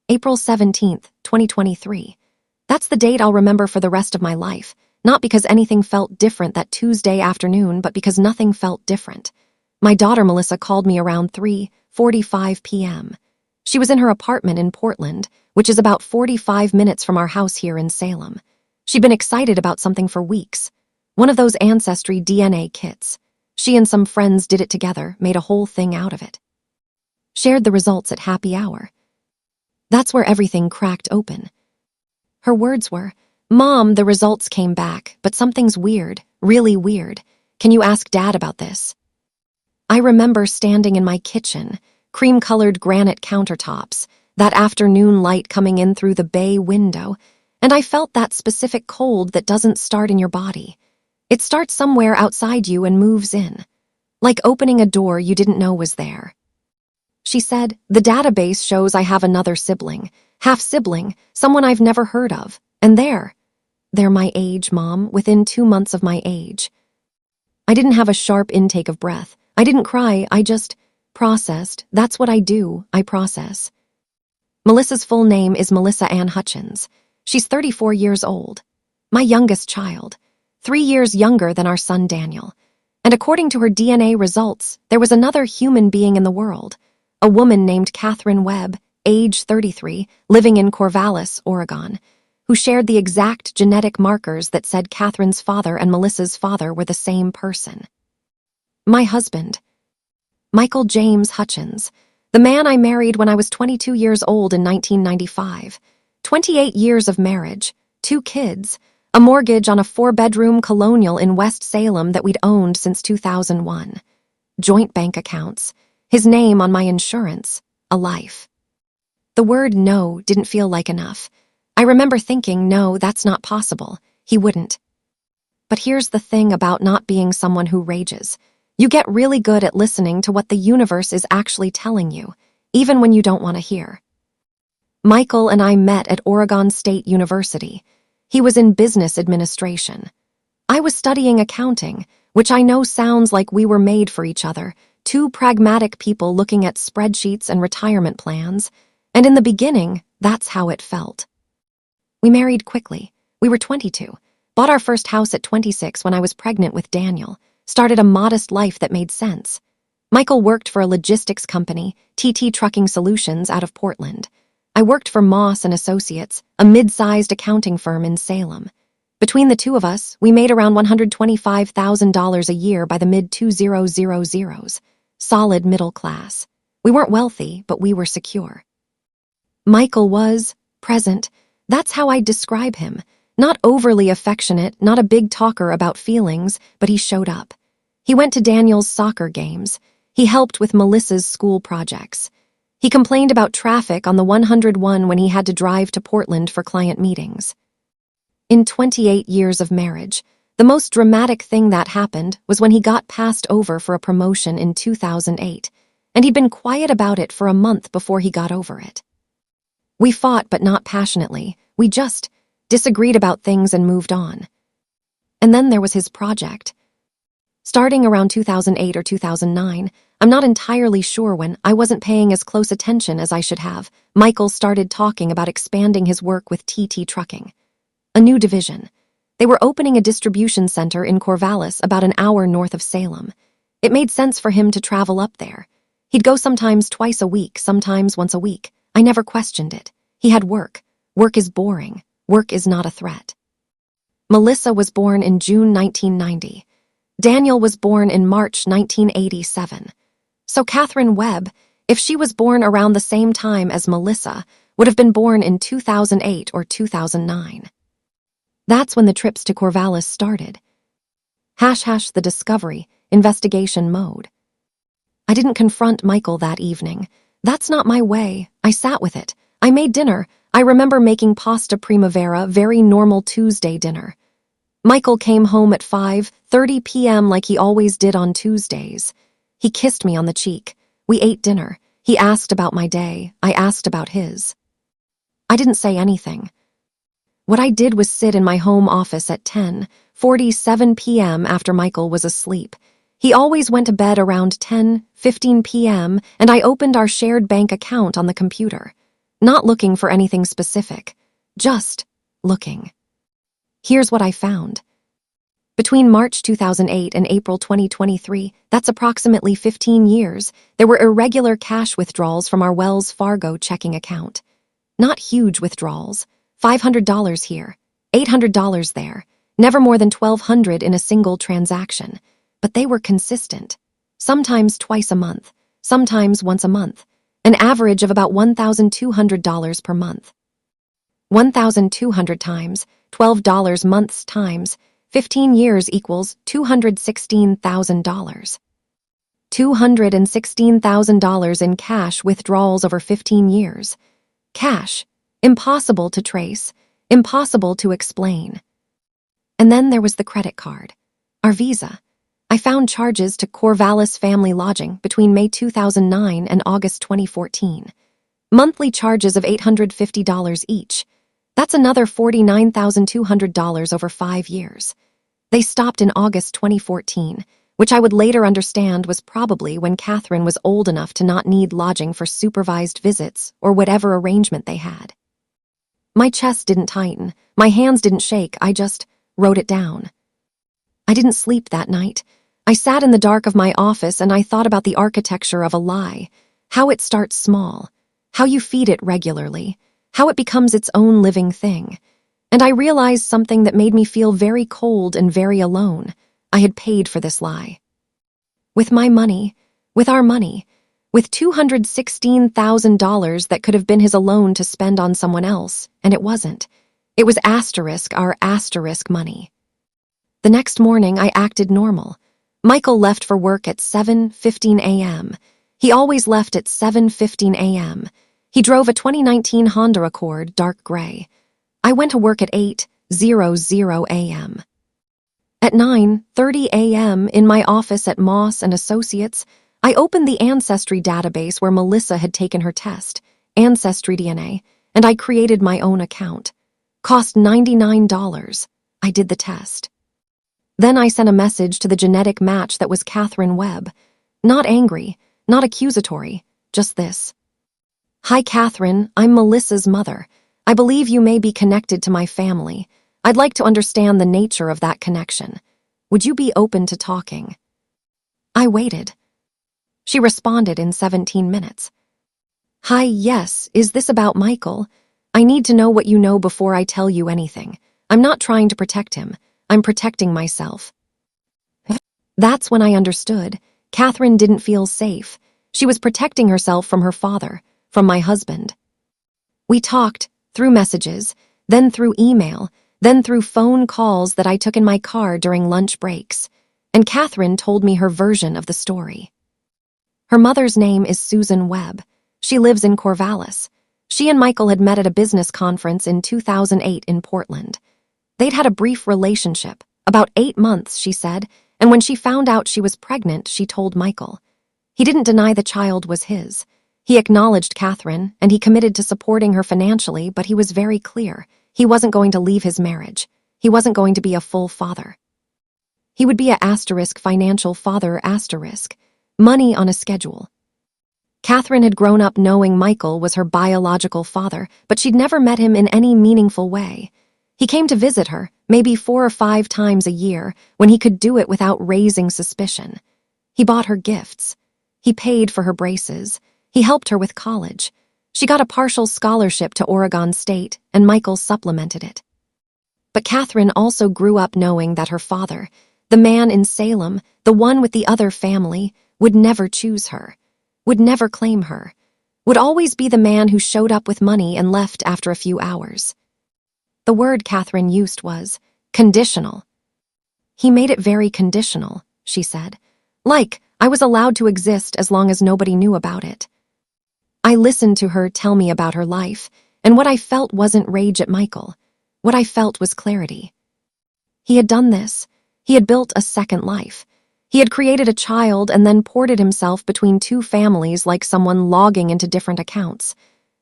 April 17th, 2023. That's the date I'll remember for the rest of my life, not because anything felt different that Tuesday afternoon, but because nothing felt different. My daughter Melissa called me around 3:45 p.m. She was in her apartment in Portland, which is about 45 minutes from our house here in Salem. She'd been excited about something for weeks. One of those ancestry DNA kits. She and some friends did it together, made a whole thing out of it. Shared the results at happy hour. That's where everything cracked open. Her words were, "Mom, the results came back, but something's weird, really weird. Can you ask Dad about this?" I remember standing in my kitchen, cream-colored granite countertops, that afternoon light coming in through the bay window, and I felt that specific cold that doesn't start in your body. It starts somewhere outside you and moves in, like opening a door you didn't know was there. She said, "The database shows I have another sibling, half-sibling, someone I've never heard of, and they're my age, Mom, within 2 months of my age." I didn't have a sharp intake of breath. I didn't cry, I just processed. That's what I do, I process. Melissa's full name is Melissa Ann Hutchins. She's 34 years old. My youngest child, 3 years younger than our son Daniel. And according to her DNA results, there was another human being in the world. A woman named Catherine Webb, age 33, living in Corvallis, Oregon, who shared the exact genetic markers that said Catherine's father and Melissa's father were the same person. My husband, Michael James Hutchins, the man I married when I was 22 years old in 1995, 28 years of marriage, 2 kids, a mortgage on a 4-bedroom colonial in West Salem that we'd owned since 2001, joint bank accounts, his name on my insurance, a life. The word no didn't feel like enough. I remember thinking, no, that's not possible. He wouldn't. But here's the thing about not being someone who rages. You get really good at listening to what the universe is actually telling you, even when you don't want to hear. Michael and I met at Oregon State University. He was in business administration. I was studying accounting, which I know sounds like we were made for each other, 2 pragmatic people looking at spreadsheets and retirement plans, and in the beginning, that's how it felt. We married quickly. We were 22, bought our first house at 26 when I was pregnant with Daniel, started a modest life that made sense. Michael worked for a logistics company, TT Trucking Solutions, out of Portland. I worked for Moss & Associates, a mid-sized accounting firm in Salem. Between the two of us, we made around $125,000 a year by the mid-2000s. Solid middle class. We weren't wealthy, but we were secure. Michael was present. That's how I'd describe him. Not overly affectionate, not a big talker about feelings, but he showed up. He went to Daniel's soccer games. He helped with Melissa's school projects. He complained about traffic on the 101 when he had to drive to Portland for client meetings. In 28 years of marriage, the most dramatic thing that happened was when he got passed over for a promotion in 2008, and he'd been quiet about it for a month before he got over it. We fought, but not passionately. We just disagreed about things and moved on. And then there was his project. Starting around 2008 or 2009, I'm not entirely sure when, I wasn't paying as close attention as I should have, Michael started talking about expanding his work with TT Trucking. A new division. They were opening a distribution center in Corvallis about an hour north of Salem. It made sense for him to travel up there. He'd go sometimes twice a week, sometimes once a week. I never questioned it. He had work. Work is boring. Work is not a threat. Melissa was born in June 1990. Daniel was born in March 1987. So Catherine Webb, if she was born around the same time as Melissa, would have been born in 2008 or 2009. That's when the trips to Corvallis started. # the discovery, investigation mode. I didn't confront Michael that evening. That's not my way. I sat with it. I made dinner. I remember making pasta primavera, very normal Tuesday dinner. Michael came home at 5:30 p.m. like he always did on Tuesdays. He kissed me on the cheek. We ate dinner. He asked about my day. I asked about his. I didn't say anything. What I did was sit in my home office at 10:47 p.m. after Michael was asleep. He always went to bed around 10:15 p.m., and I opened our shared bank account on the computer. not looking for anything specific, just looking. Here's what I found. Between March 2008 and April 2023, that's approximately 15 years, there were irregular cash withdrawals from our Wells Fargo checking account. Not huge withdrawals, $500 here, $800 there, never more than $1,200 in a single transaction. But they were consistent, sometimes twice a month, sometimes once a month, an average of about $1,200 per month. 1,200 times, $12 months times, 15 years equals $216,000. $216,000 in cash withdrawals over 15 years. Cash, impossible to trace, impossible to explain. And then there was the credit card, our Visa. I found charges to Corvallis Family Lodging between May 2009 and August 2014. Monthly charges of $850 each. That's another $49,200 over 5 years. They stopped in August 2014, which I would later understand was probably when Catherine was old enough to not need lodging for supervised visits or whatever arrangement they had. My chest didn't tighten, my hands didn't shake, I just wrote it down. I didn't sleep that night. I sat in the dark of my office and I thought about the architecture of a lie, how it starts small, how you feed it regularly, how it becomes its own living thing. And I realized something that made me feel very cold and very alone. I had paid for this lie. With my money, with our money, with $216,000 that could have been his alone to spend on someone else, and it wasn't. It was our money. The next morning, I acted normal. Michael left for work at 7:15 a.m. He always left at 7:15 a.m. He drove a 2019 Honda Accord, dark gray. I went to work at 8:00 a.m. At 9:30 a.m. in my office at Moss & Associates, I opened the ancestry database where Melissa had taken her test, Ancestry DNA, and I created my own account. Cost $99. I did the test. Then I sent a message to the genetic match that was Catherine Webb. Not angry, not accusatory, just this. Hi, Catherine, I'm Melissa's mother. I believe you may be connected to my family. I'd like to understand the nature of that connection. Would you be open to talking? I waited. She responded in 17 minutes. Hi, yes, is this about Michael? I need to know what you know before I tell you anything. I'm not trying to protect him. I'm protecting myself. That's when I understood. Catherine didn't feel safe. She was protecting herself from her father, from my husband. We talked, through messages, then through email, then through phone calls that I took in my car during lunch breaks, and Catherine told me her version of the story. Her mother's name is Susan Webb. She lives in Corvallis. She and Michael had met at a business conference in 2008 in Portland. They'd had a brief relationship, about 8 months, she said, and when she found out she was pregnant, she told Michael. He didn't deny the child was his. He acknowledged Catherine, and he committed to supporting her financially, but he was very clear. He wasn't going to leave his marriage. He wasn't going to be a full father. He would be a financial father, money on a schedule. Catherine had grown up knowing Michael was her biological father, but she'd never met him in any meaningful way. He came to visit her, maybe 4 or 5 times a year, when he could do it without raising suspicion. He bought her gifts. He paid for her braces. He helped her with college. She got a partial scholarship to Oregon State, and Michael supplemented it. But Catherine also grew up knowing that her father, the man in Salem, the one with the other family, would never choose her, would never claim her, would always be the man who showed up with money and left after a few hours. The word Catherine used was conditional. He made it very conditional, she said. Like, I was allowed to exist as long as nobody knew about it. I listened to her tell me about her life, and what I felt wasn't rage at Michael. What I felt was clarity. He had done this. He had built a second life. He had created a child and then ported himself between 2 families like someone logging into different accounts.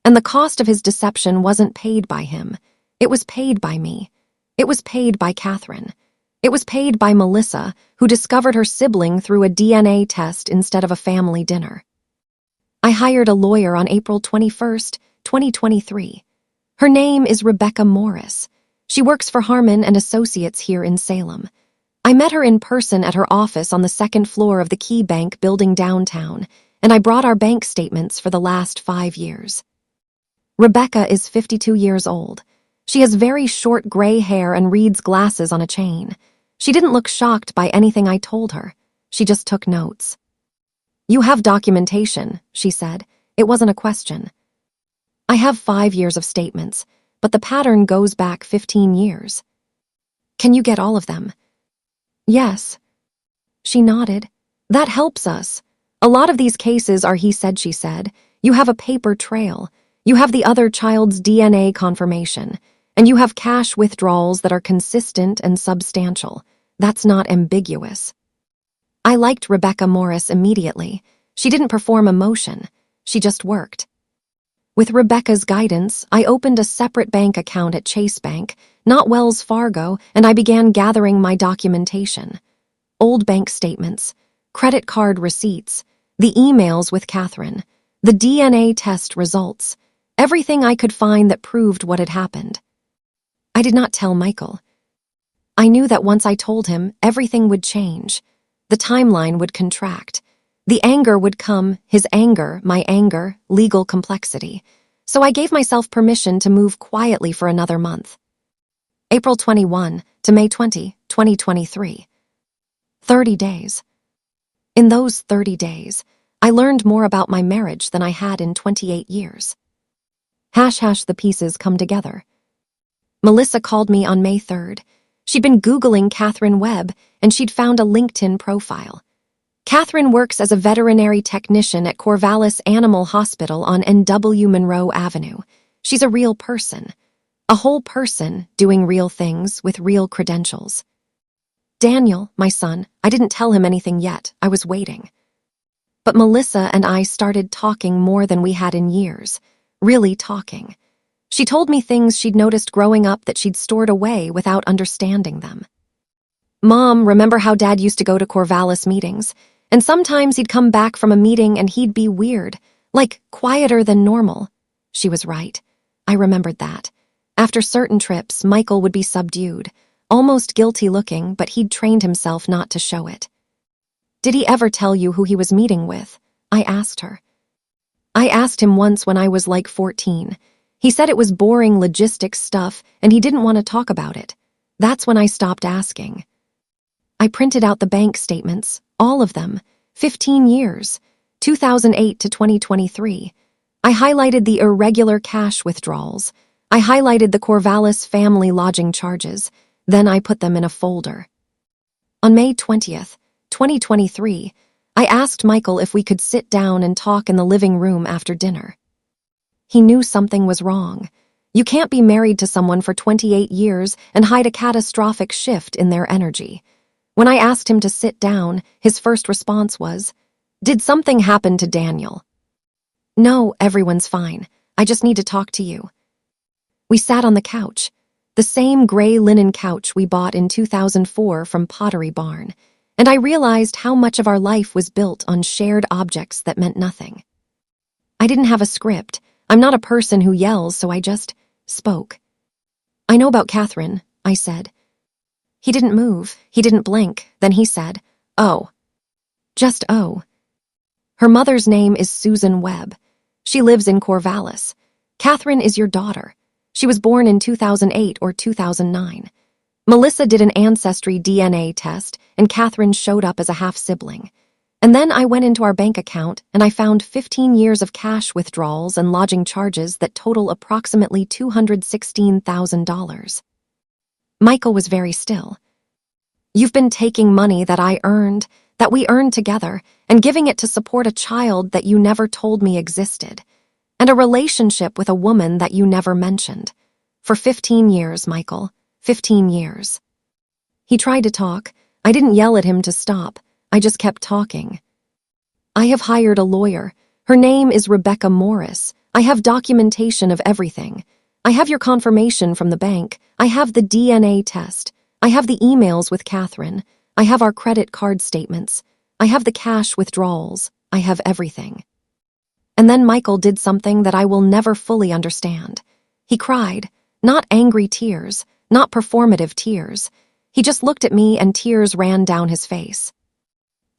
And the cost of his deception wasn't paid by him. It was paid by me. It was paid by Catherine. It was paid by Melissa, who discovered her sibling through a DNA test instead of a family dinner. I hired a lawyer on April 21, 2023. Her name is Rebecca Morris. She works for Harmon and Associates here in Salem. I met her in person at her office on the second floor of the Key Bank building downtown, and I brought our bank statements for the last 5 years. Rebecca is 52 years old. She has very short gray hair and reads glasses on a chain. She didn't look shocked by anything I told her. She just took notes. "You have documentation," she said. It wasn't a question. "I have 5 years of statements, but the pattern goes back 15 years. Can you get all of them?" "Yes." She nodded. "That helps us. A lot of these cases are he said, she said. You have a paper trail. You have the other child's DNA confirmation. And you have cash withdrawals that are consistent and substantial. That's not ambiguous." I liked Rebecca Morris immediately. She didn't perform emotion. She just worked. With Rebecca's guidance, I opened a separate bank account at Chase Bank, not Wells Fargo, and I began gathering my documentation. Old bank statements, credit card receipts, the emails with Catherine, the DNA test results, everything I could find that proved what had happened. I did not tell Michael. I knew that once I told him, everything would change. The timeline would contract. The anger would come, his anger, my anger, legal complexity. So I gave myself permission to move quietly for another month. April 21 to May 20, 2023. 30 days. In those 30 days, I learned more about my marriage than I had in 28 years. The pieces come together. Melissa called me on May 3rd. She'd been Googling Catherine Webb, and she'd found a LinkedIn profile. Catherine works as a veterinary technician at Corvallis Animal Hospital on N.W. Monroe Avenue. She's a real person. A whole person doing real things with real credentials. Daniel, my son, I didn't tell him anything yet. I was waiting. But Melissa and I started talking more than we had in years. Really talking. She told me things she'd noticed growing up that she'd stored away without understanding them. "Mom, remember how Dad used to go to Corvallis meetings? And sometimes he'd come back from a meeting and he'd be weird, like quieter than normal." She was right. I remembered that. After certain trips, Michael would be subdued, almost guilty-looking, but he'd trained himself not to show it. "Did he ever tell you who he was meeting with?" I asked her. "I asked him once when I was like 14. He said it was boring logistics stuff and he didn't want to talk about it. That's when I stopped asking." I printed out the bank statements, all of them, 15 years, 2008 to 2023. I highlighted the irregular cash withdrawals. I highlighted the Corvallis family lodging charges. Then I put them in a folder. On May 20th, 2023, I asked Michael if we could sit down and talk in the living room after dinner. He knew something was wrong. You can't be married to someone for 28 years and hide a catastrophic shift in their energy. When I asked him to sit down, his first response was, "Did something happen to Daniel?" "No, everyone's fine. I just need to talk to you." We sat on the couch, the same gray linen couch we bought in 2004 from Pottery Barn, and I realized how much of our life was built on shared objects that meant nothing. I didn't have a script. I'm not a person who yells, so I just spoke. "I know about Catherine," I said. He didn't move. He didn't blink. Then he said, "Oh." Just "oh." "Her mother's name is Susan Webb. She lives in Corvallis. Catherine is your daughter. She was born in 2008 or 2009. Melissa did an ancestry DNA test, and Catherine showed up as a half-sibling. And then I went into our bank account, and I found 15 years of cash withdrawals and lodging charges that total approximately $216,000. Michael was very still. "You've been taking money that I earned, that we earned together, and giving it to support a child that you never told me existed, and a relationship with a woman that you never mentioned. For 15 years, Michael. 15 years. He tried to talk. I didn't yell at him to stop. I just kept talking. "I have hired a lawyer. Her name is Rebecca Morris. I have documentation of everything. I have your confirmation from the bank. I have the DNA test. I have the emails with Catherine. I have our credit card statements. I have the cash withdrawals. I have everything." And then Michael did something that I will never fully understand. He cried, not angry tears, not performative tears. He just looked at me and tears ran down his face.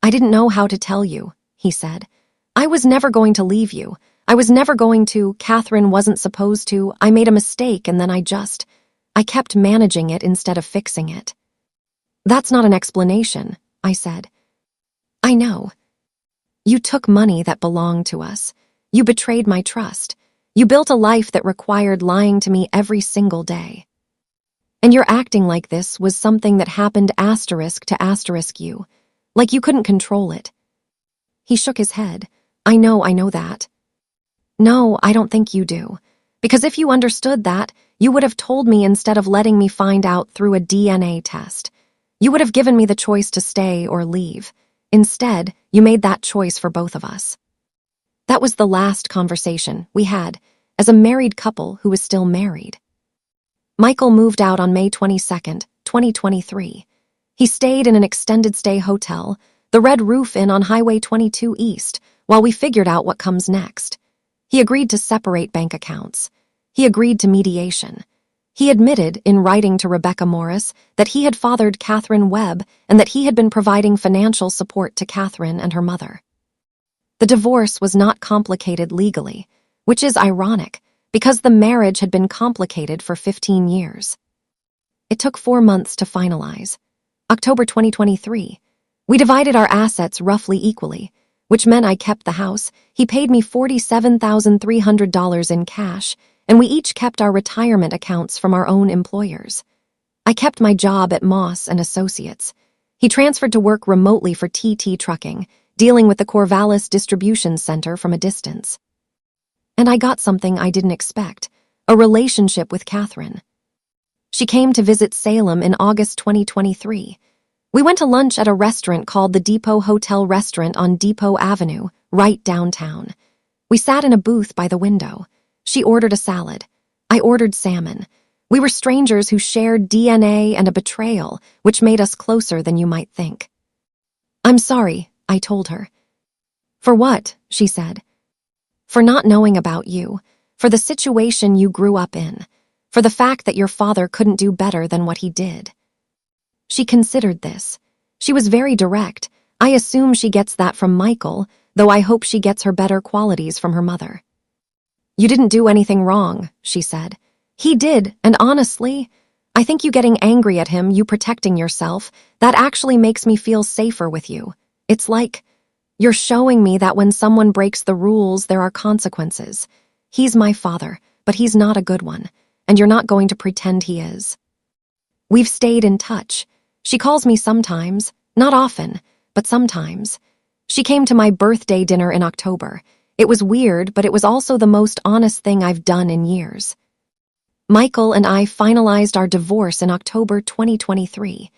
"I didn't know how to tell you," he said. "I was never going to leave you. I was never going to. Catherine wasn't supposed to. I made a mistake and then I kept managing it instead of fixing it." "That's not an explanation," I said. "I know. You took money that belonged to us. You betrayed my trust. You built a life that required lying to me every single day. And your acting like this was something that happened *to you, like you couldn't control it." He shook his head. I know that. "No, I don't think you do. Because if you understood that, you would have told me instead of letting me find out through a DNA test. You would have given me the choice to stay or leave. Instead, you made that choice for both of us." That was the last conversation we had as a married couple who was still married. Michael moved out on May 22nd, 2023. He stayed in an extended stay hotel, the Red Roof Inn on Highway 22 East, while we figured out what comes next. He agreed to separate bank accounts. He agreed to mediation. He admitted, in writing to Rebecca Morris, that he had fathered Catherine Webb and that he had been providing financial support to Catherine and her mother. The divorce was not complicated legally, which is ironic, because the marriage had been complicated for 15 years. It took 4 months to finalize. October 2023. We divided our assets roughly equally, which meant I kept the house. He paid me $47,300 in cash, and we each kept our retirement accounts from our own employers. I kept my job at Moss and Associates. He transferred to work remotely for TT Trucking, dealing with the Corvallis distribution center from a distance. And I got something I didn't expect, a relationship with Catherine. She came to visit Salem in August 2023. We went to lunch at a restaurant called the Depot Hotel Restaurant on Depot Avenue, right downtown. We sat in a booth by the window. She ordered a salad. I ordered salmon. We were strangers who shared DNA and a betrayal, which made us closer than you might think. "I'm sorry," I told her. "For what?" she said. "For not knowing about you, for the situation you grew up in, for the fact that your father couldn't do better than what he did." She considered this. She was very direct. I assume she gets that from Michael, though I hope she gets her better qualities from her mother. "You didn't do anything wrong," she said. "He did, and honestly, I think you getting angry at him, you protecting yourself, that actually makes me feel safer with you. It's like you're showing me that when someone breaks the rules, there are consequences. He's my father, but he's not a good one, and you're not going to pretend he is." We've stayed in touch. She calls me sometimes, not often, but sometimes. She came to my birthday dinner in October. It was weird, but it was also the most honest thing I've done in years. Michael and I finalized our divorce in October 2023.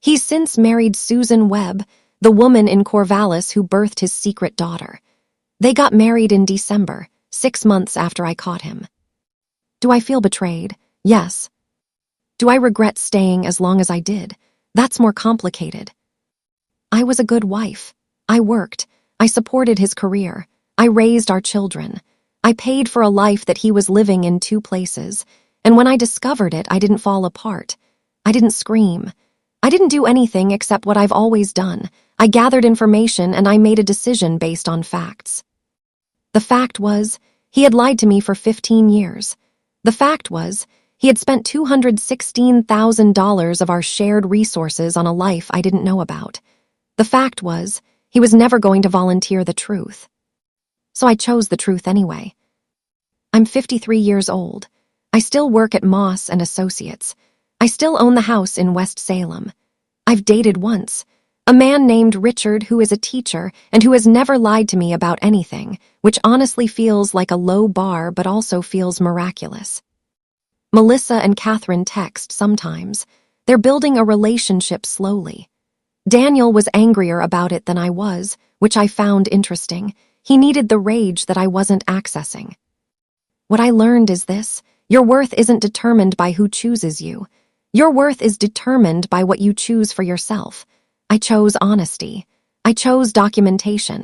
He's since married Susan Webb, the woman in Corvallis who birthed his secret daughter. They got married in December, 6 months after I caught him. Do I feel betrayed? Yes. Do I regret staying as long as I did? That's more complicated. I was a good wife. I worked. I supported his career. I raised our children. I paid for a life that he was living in 2 places. And when I discovered it, I didn't fall apart. I didn't scream. I didn't do anything except what I've always done. I gathered information and I made a decision based on facts. The fact was, he had lied to me for 15 years. The fact was, he had spent $216,000 of our shared resources on a life I didn't know about. The fact was, he was never going to volunteer the truth. So I chose the truth anyway. I'm 53 years old. I still work at Moss and Associates. I still own the house in West Salem. I've dated once, a man named Richard who is a teacher and who has never lied to me about anything, which honestly feels like a low bar but also feels miraculous. Melissa and Catherine text sometimes. They're building a relationship slowly. Daniel was angrier about it than I was, which I found interesting. He needed the rage that I wasn't accessing. What I learned is this: your worth isn't determined by who chooses you. Your worth is determined by what you choose for yourself. I chose honesty. I chose documentation.